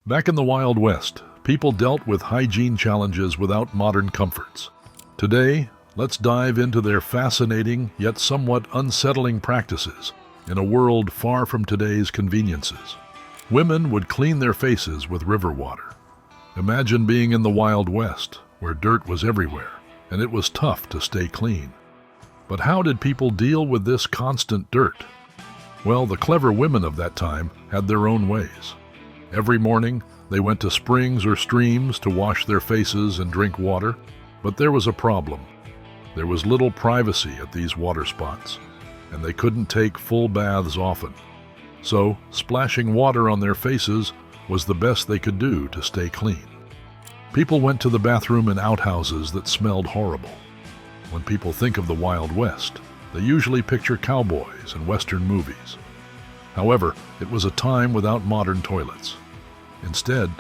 Back in the Wild West, people dealt with hygiene challenges without modern comforts. Today, let's dive into their fascinating yet somewhat unsettling practices in a world far from today's conveniences. Women would clean their faces with river water. Imagine being in the Wild West, where dirt was everywhere, and it was tough to stay clean. But how did people deal with this constant dirt? Well, the clever women of that time had their own ways. Every morning, they went to springs or streams to wash their faces and drink water, but there was a problem. There was little privacy at these water spots, and they couldn't take full baths often. So, splashing water on their faces was the best they could do to stay clean. People went to the bathroom in outhouses that smelled horrible. When people think of the Wild West, they usually picture cowboys and Western movies. However, it was a time without modern toilets. Instead,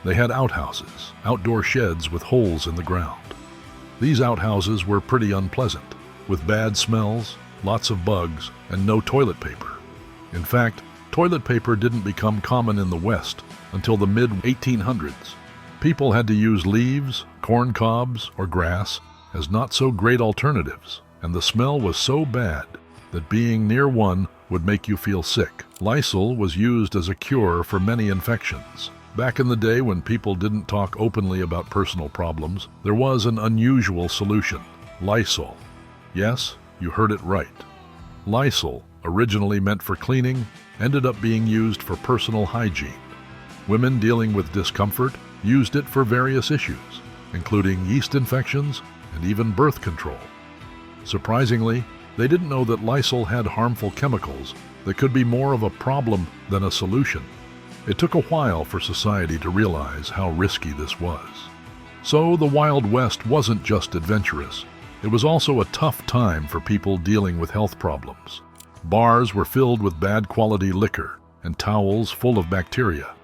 they had outhouses, outdoor sheds with holes in the ground. These outhouses were pretty unpleasant, with bad smells, lots of bugs, and no toilet paper. In fact, toilet paper didn't become common in the West until the mid-1800s. People had to use leaves, corn cobs, or grass as not-so-great alternatives, and the smell was so bad that being near one would make you feel sick. Lysol was used as a cure for many infections. Back in the day when people didn't talk openly about personal problems, there was an unusual solution: Lysol. Yes, you heard it right. Lysol, originally meant for cleaning, ended up being used for personal hygiene. Women dealing with discomfort used it for various issues, including yeast infections and even birth control. Surprisingly, they didn't know that Lysol had harmful chemicals that could be more of a problem than a solution. It took a while for society to realize how risky this was. So the Wild West wasn't just adventurous. It was also a tough time for people dealing with health problems. Bars were filled with bad quality liquor and towels full of bacteria.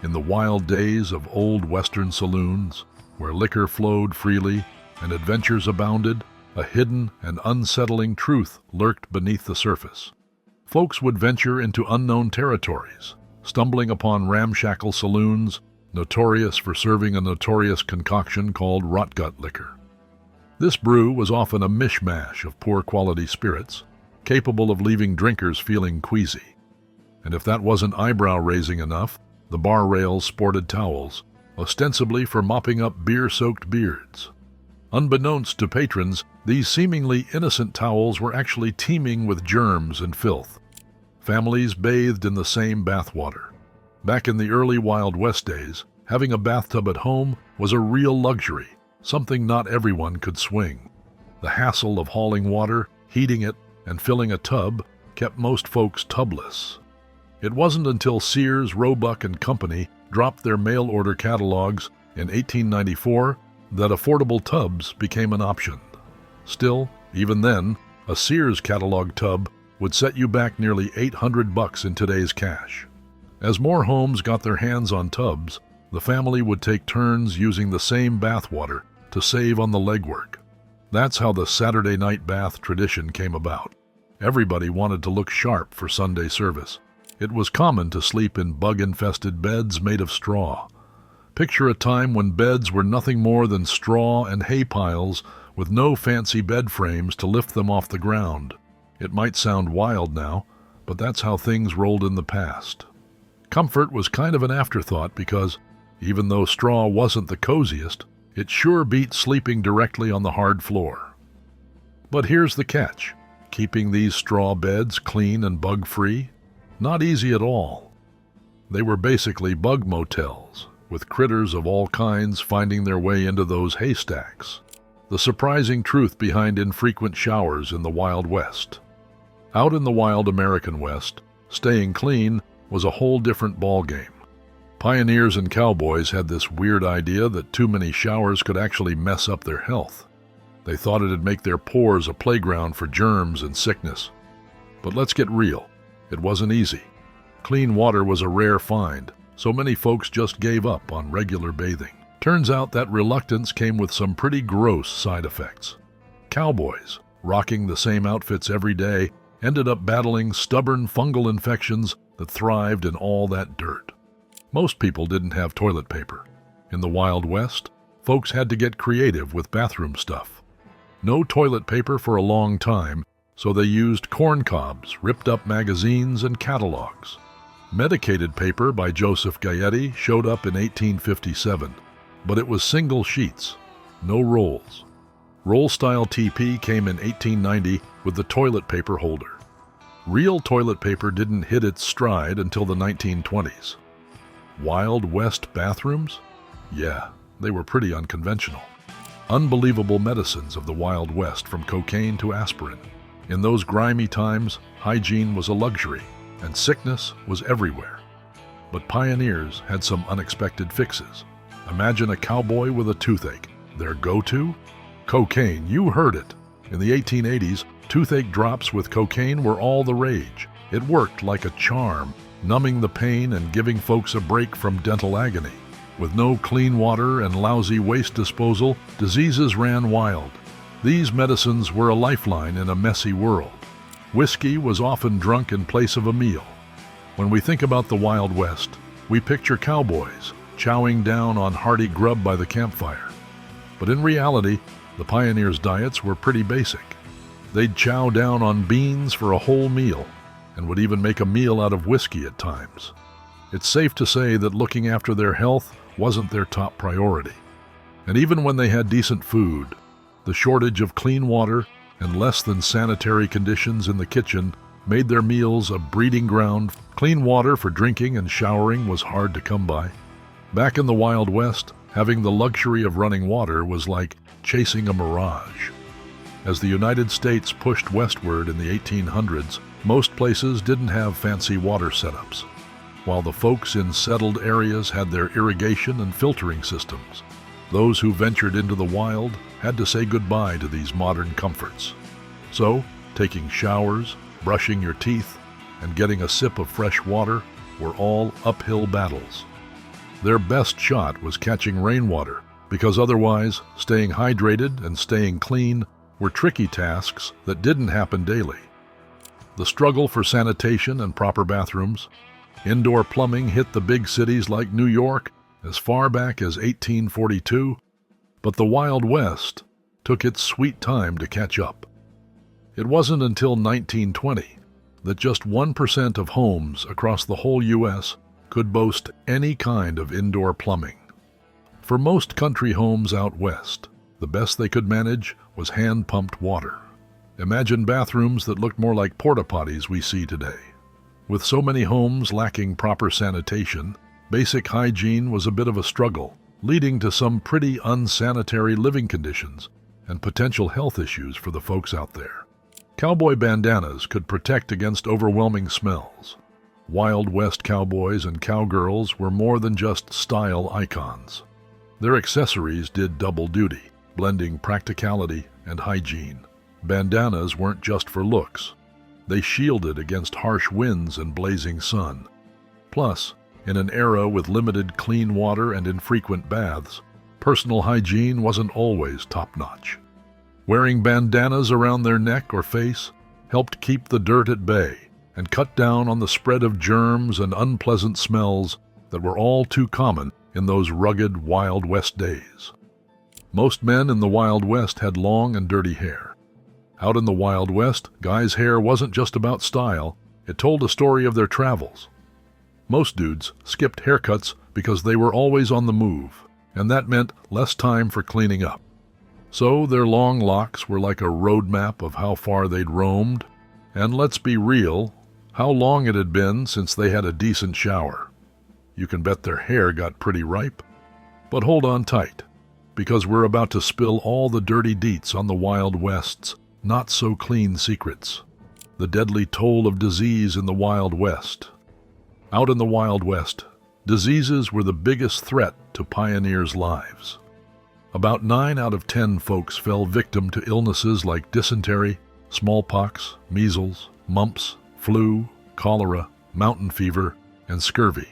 In the wild days of old Western saloons, where liquor flowed freely and adventures abounded, a hidden and unsettling truth lurked beneath the surface. Folks would venture into unknown territories, stumbling upon ramshackle saloons notorious for serving a notorious concoction called rotgut liquor. This brew was often a mishmash of poor-quality spirits, capable of leaving drinkers feeling queasy. And if that wasn't eyebrow-raising enough, the bar rails sported towels, ostensibly for mopping up beer-soaked beards. Unbeknownst to patrons, these seemingly innocent towels were actually teeming with germs and filth. Families bathed in the same bathwater. Back in the early Wild West days, having a bathtub at home was a real luxury, something not everyone could swing. The hassle of hauling water, heating it, and filling a tub kept most folks tubless. It wasn't until Sears, Roebuck & Company dropped their mail-order catalogs in 1894 that affordable tubs became an option. Still, even then, a Sears catalog tub would set you back nearly $800 in today's cash. As more homes got their hands on tubs, the family would take turns using the same bathwater to save on the legwork. That's how the Saturday night bath tradition came about. Everybody wanted to look sharp for Sunday service. It was common to sleep in bug-infested beds made of straw. Picture a time when beds were nothing more than straw and hay piles with no fancy bed frames to lift them off the ground. It might sound wild now, but that's how things rolled in the past. Comfort was kind of an afterthought because, even though straw wasn't the coziest, it sure beat sleeping directly on the hard floor. But here's the catch: keeping these straw beds clean and bug-free? Not easy at all. They were basically bug motels, with critters of all kinds finding their way into those haystacks. The surprising truth behind infrequent showers in the Wild West. Out in the wild American West, staying clean was a whole different ballgame. Pioneers and cowboys had this weird idea that too many showers could actually mess up their health. They thought it'd make their pores a playground for germs and sickness. But let's get real. It wasn't easy. Clean water was a rare find, so many folks just gave up on regular bathing. Turns out that reluctance came with some pretty gross side effects. Cowboys, rocking the same outfits every day, ended up battling stubborn fungal infections that thrived in all that dirt. Most people didn't have toilet paper. In the Wild West, folks had to get creative with bathroom stuff. No toilet paper for a long time, so they used corn cobs, ripped up magazines, and catalogs. Medicated paper by Joseph Gaetti showed up in 1857, but it was single sheets, no rolls. Roll-style TP came in 1890 with the toilet paper holder. Real toilet paper didn't hit its stride until the 1920s. Wild West bathrooms? Yeah, they were pretty unconventional. Unbelievable medicines of the Wild West, from cocaine to aspirin. In those grimy times, hygiene was a luxury, and sickness was everywhere. But pioneers had some unexpected fixes. Imagine a cowboy with a toothache. Their go-to? Cocaine, you heard it. In the 1880s, toothache drops with cocaine were all the rage. It worked like a charm, numbing the pain and giving folks a break from dental agony. With no clean water and lousy waste disposal, diseases ran wild. These medicines were a lifeline in a messy world. Whiskey was often drunk in place of a meal. When we think about the Wild West, we picture cowboys chowing down on hearty grub by the campfire. But in reality, the pioneers' diets were pretty basic. They'd chow down on beans for a whole meal, and would even make a meal out of whiskey at times. It's safe to say that looking after their health wasn't their top priority. And even when they had decent food, the shortage of clean water and less than sanitary conditions in the kitchen made their meals a breeding ground. Clean water for drinking and showering was hard to come by. Back in the Wild West, having the luxury of running water was like chasing a mirage. As the United States pushed westward in the 1800s, most places didn't have fancy water setups, while the folks in settled areas had their irrigation and filtering systems. Those who ventured into the wild had to say goodbye to these modern comforts. So, taking showers, brushing your teeth, and getting a sip of fresh water were all uphill battles. Their best shot was catching rainwater, because otherwise, staying hydrated and staying clean were tricky tasks that didn't happen daily. The struggle for sanitation and proper bathrooms. Indoor plumbing hit the big cities like New York as far back as 1842, but the Wild West took its sweet time to catch up. It wasn't until 1920 that just 1% of homes across the whole U.S. could boast any kind of indoor plumbing. For most country homes out west, the best they could manage was hand-pumped water. Imagine bathrooms that looked more like porta-potties we see today. With so many homes lacking proper sanitation, basic hygiene was a bit of a struggle, leading to some pretty unsanitary living conditions and potential health issues for the folks out there. Cowboy bandanas could protect against overwhelming smells. Wild West cowboys and cowgirls were more than just style icons. Their accessories did double duty, blending practicality and hygiene. Bandanas weren't just for looks. They shielded against harsh winds and blazing sun. Plus, in an era with limited clean water and infrequent baths, personal hygiene wasn't always top-notch. Wearing bandanas around their neck or face helped keep the dirt at bay and cut down on the spread of germs and unpleasant smells that were all too common in those rugged Wild West days. Most men in the Wild West had long and dirty hair. Out in the Wild West, guys' hair wasn't just about style, it told a story of their travels. Most dudes skipped haircuts because they were always on the move, and that meant less time for cleaning up. So their long locks were like a roadmap of how far they'd roamed, and let's be real, how long it had been since they had a decent shower. You can bet their hair got pretty ripe. But hold on tight, because we're about to spill all the dirty deets on the Wild West's not-so-clean secrets. The deadly toll of disease in the Wild West. Out in the Wild West, diseases were the biggest threat to pioneers' lives. About 9 out of 10 folks fell victim to illnesses like dysentery, smallpox, measles, mumps, flu, cholera, mountain fever, and scurvy.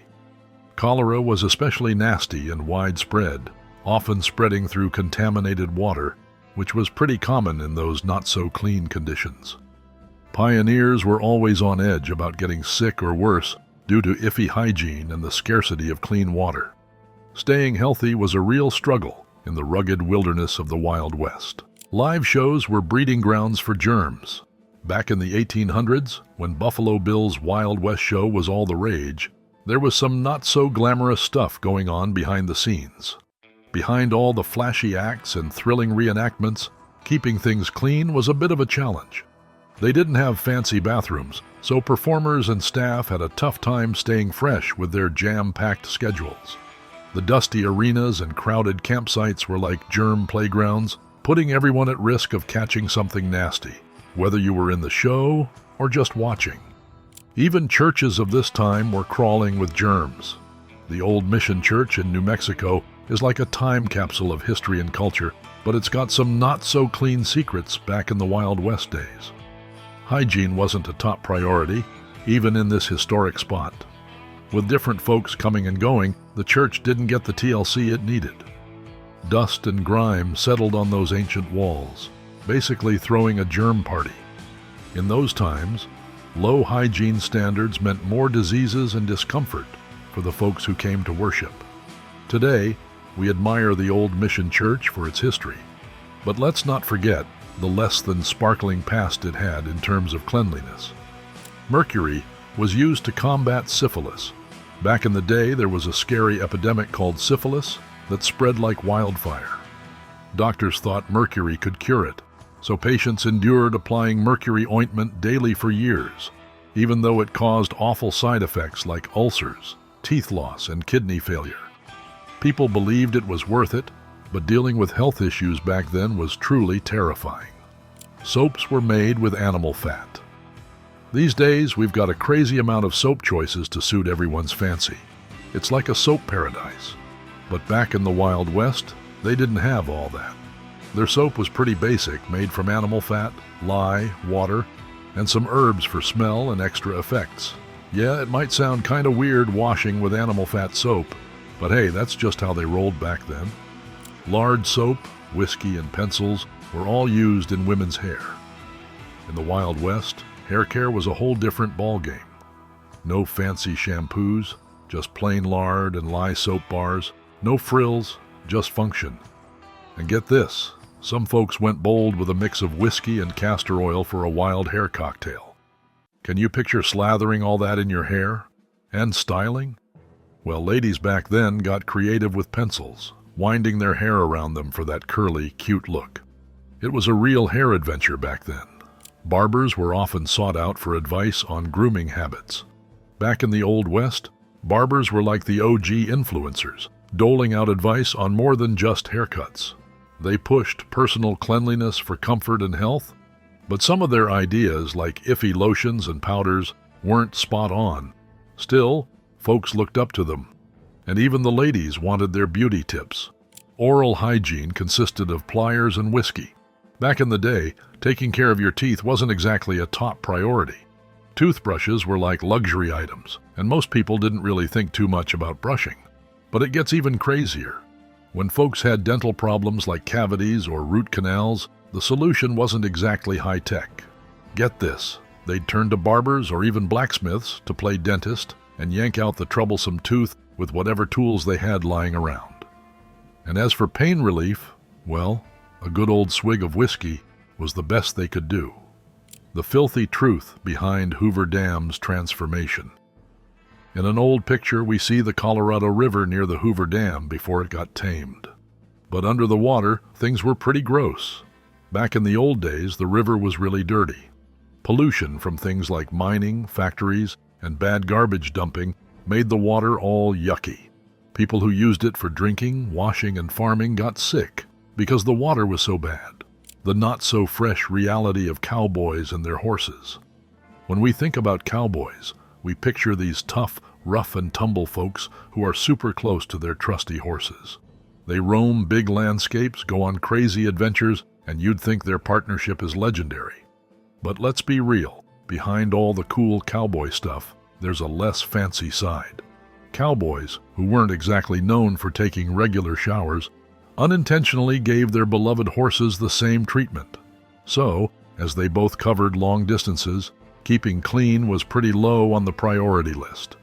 Cholera was especially nasty and widespread, often spreading through contaminated water, which was pretty common in those not-so-clean conditions. Pioneers were always on edge about getting sick or worse due to iffy hygiene and the scarcity of clean water. Staying healthy was a real struggle in the rugged wilderness of the Wild West. Live shows were breeding grounds for germs. Back in the 1800s, when Buffalo Bill's Wild West show was all the rage, there was some not-so-glamorous stuff going on behind the scenes. Behind all the flashy acts and thrilling reenactments, keeping things clean was a bit of a challenge. They didn't have fancy bathrooms, so performers and staff had a tough time staying fresh with their jam-packed schedules. The dusty arenas and crowded campsites were like germ playgrounds, putting everyone at risk of catching something nasty, whether you were in the show or just watching. Even churches of this time were crawling with germs. The old mission church in New Mexico is like a time capsule of history and culture, but it's got some not-so-clean secrets back in the Wild West days. Hygiene wasn't a top priority, even in this historic spot. With different folks coming and going, the church didn't get the TLC it needed. Dust and grime settled on those ancient walls, basically throwing a germ party. In those times, low hygiene standards meant more diseases and discomfort for the folks who came to worship. Today, we admire the old mission church for its history, but let's not forget the less than sparkling past it had in terms of cleanliness. Mercury was used to combat syphilis. Back in the day, there was a scary epidemic called syphilis that spread like wildfire. Doctors thought mercury could cure it, so patients endured applying mercury ointment daily for years, even though it caused awful side effects like ulcers, teeth loss, and kidney failure. People believed it was worth it, but dealing with health issues back then was truly terrifying. Soaps were made with animal fat. These days, we've got a crazy amount of soap choices to suit everyone's fancy. It's like a soap paradise. But back in the Wild West, they didn't have all that. Their soap was pretty basic, made from animal fat, lye, water, and some herbs for smell and extra effects. Yeah, it might sound kind of weird washing with animal fat soap, but hey, that's just how they rolled back then. Lard soap, whiskey, and pencils were all used in women's hair. In the Wild West, hair care was a whole different ballgame. No fancy shampoos, just plain lard and lye soap bars. No frills, just function. And get this, some folks went bold with a mix of whiskey and castor oil for a wild hair cocktail. Can you picture slathering all that in your hair? And styling? Well, ladies back then got creative with pencils, winding their hair around them for that curly, cute look. It was a real hair adventure back then. Barbers were often sought out for advice on grooming habits. Back in the Old West, barbers were like the OG influencers, doling out advice on more than just haircuts. They pushed personal cleanliness for comfort and health, but some of their ideas, like iffy lotions and powders, weren't spot on. Still, folks looked up to them, and even the ladies wanted their beauty tips. Oral hygiene consisted of pliers and whiskey. Back in the day, taking care of your teeth wasn't exactly a top priority. Toothbrushes were like luxury items, and most people didn't really think too much about brushing. But it gets even crazier. When folks had dental problems like cavities or root canals, the solution wasn't exactly high-tech. Get this, they'd turn to barbers or even blacksmiths to play dentist and yank out the troublesome tooth with whatever tools they had lying around. And as for pain relief, well, a good old swig of whiskey was the best they could do. The filthy truth behind Hoover Dam's transformation. In an old picture, we see the Colorado River near the Hoover Dam before it got tamed. But under the water, things were pretty gross. Back in the old days, the river was really dirty. Pollution from things like mining, factories, and bad garbage dumping made the water all yucky. People who used it for drinking, washing, and farming got sick because the water was so bad. The not-so-fresh reality of cowboys and their horses. When we think about cowboys, we picture these tough, rough-and-tumble folks who are super close to their trusty horses. They roam big landscapes, go on crazy adventures, and you'd think their partnership is legendary. But let's be real. Behind all the cool cowboy stuff, there's a less fancy side. Cowboys, who weren't exactly known for taking regular showers, unintentionally gave their beloved horses the same treatment. So, as they both covered long distances, keeping clean was pretty low on the priority list.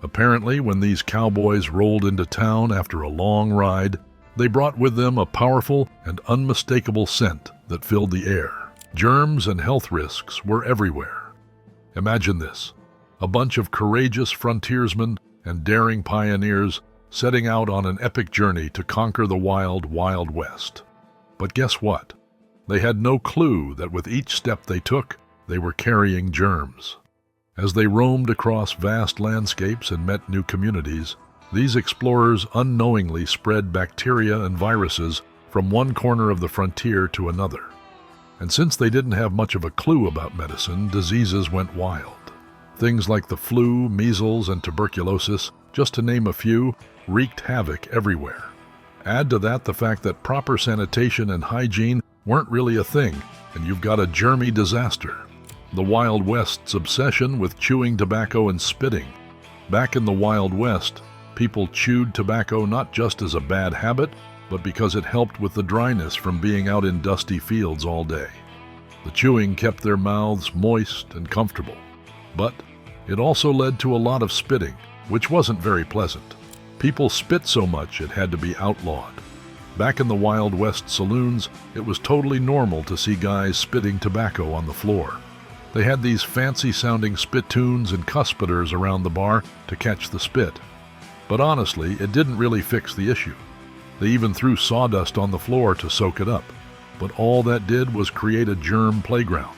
Apparently, when these cowboys rolled into town after a long ride, they brought with them a powerful and unmistakable scent that filled the air. Germs and health risks were everywhere. Imagine this: a bunch of courageous frontiersmen and daring pioneers setting out on an epic journey to conquer the wild, wild West. But guess what? They had no clue that with each step they took, they were carrying germs. As they roamed across vast landscapes and met new communities, these explorers unknowingly spread bacteria and viruses from one corner of the frontier to another. And since they didn't have much of a clue about medicine, diseases went wild. Things like the flu, measles, and tuberculosis, just to name a few, wreaked havoc everywhere. Add to that the fact that proper sanitation and hygiene weren't really a thing, and you've got a germy disaster. The Wild West's obsession with chewing tobacco and spitting. Back in the Wild West, people chewed tobacco not just as a bad habit, but because it helped with the dryness from being out in dusty fields all day. The chewing kept their mouths moist and comfortable. But it also led to a lot of spitting, which wasn't very pleasant. People spit so much it had to be outlawed. Back in the Wild West saloons, it was totally normal to see guys spitting tobacco on the floor. They had these fancy-sounding spittoons and cuspidors around the bar to catch the spit. But honestly, it didn't really fix the issue. They even threw sawdust on the floor to soak it up. But all that did was create a germ playground.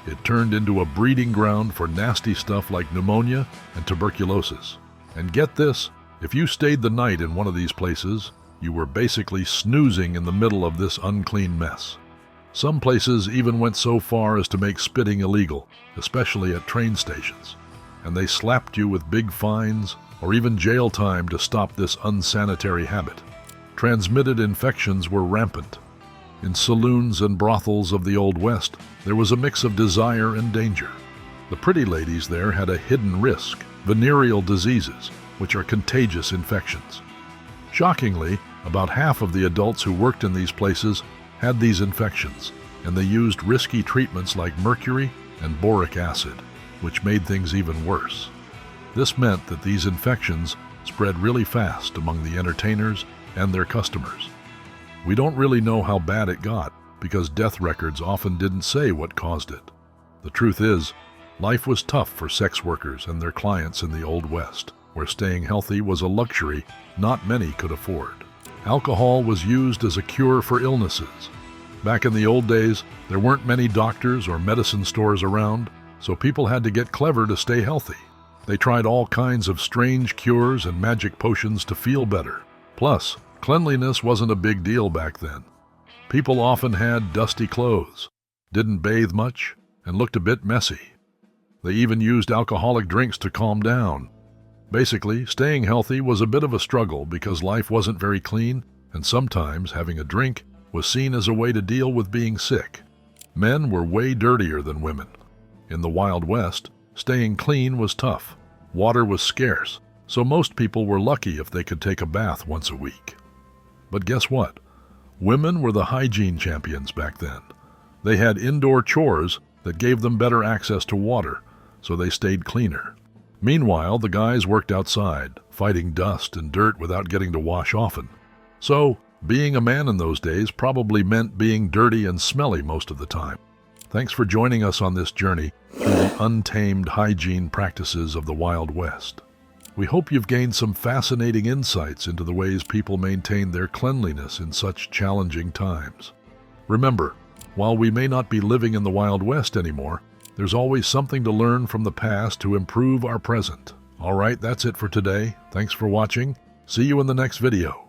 It turned into a breeding ground for nasty stuff like pneumonia and tuberculosis. And get this, if you stayed the night in one of these places, you were basically snoozing in the middle of this unclean mess. Some places even went so far as to make spitting illegal, especially at train stations. And they slapped you with big fines or even jail time to stop this unsanitary habit. Transmitted infections were rampant. In saloons and brothels of the Old West, there was a mix of desire and danger. The pretty ladies there had a hidden risk: venereal diseases, which are contagious infections. Shockingly, about half of the adults who worked in these places had these infections, and they used risky treatments like mercury and boric acid, which made things even worse. This meant that these infections spread really fast among the entertainers and their customers. We don't really know how bad it got because death records often didn't say what caused it. The truth is, life was tough for sex workers and their clients in the Old West, where staying healthy was a luxury not many could afford. Alcohol was used as a cure for illnesses. Back in the old days, there weren't many doctors or medicine stores around, so people had to get clever to stay healthy. They tried all kinds of strange cures and magic potions to feel better. Plus, cleanliness wasn't a big deal back then. People often had dusty clothes, didn't bathe much, and looked a bit messy. They even used alcoholic drinks to calm down. Basically, staying healthy was a bit of a struggle because life wasn't very clean, and sometimes having a drink was seen as a way to deal with being sick. Men were way dirtier than women. In the Wild West, staying clean was tough. Water was scarce, so most people were lucky if they could take a bath once a week. But guess what? Women were the hygiene champions back then. They had indoor chores that gave them better access to water, so they stayed cleaner. Meanwhile, the guys worked outside, fighting dust and dirt without getting to wash often. So, being a man in those days probably meant being dirty and smelly most of the time. Thanks for joining us on this journey through the untamed hygiene practices of the Wild West. We hope you've gained some fascinating insights into the ways people maintain their cleanliness in such challenging times. Remember, while we may not be living in the Wild West anymore, there's always something to learn from the past to improve our present. All right, that's it for today. Thanks for watching. See you in the next video.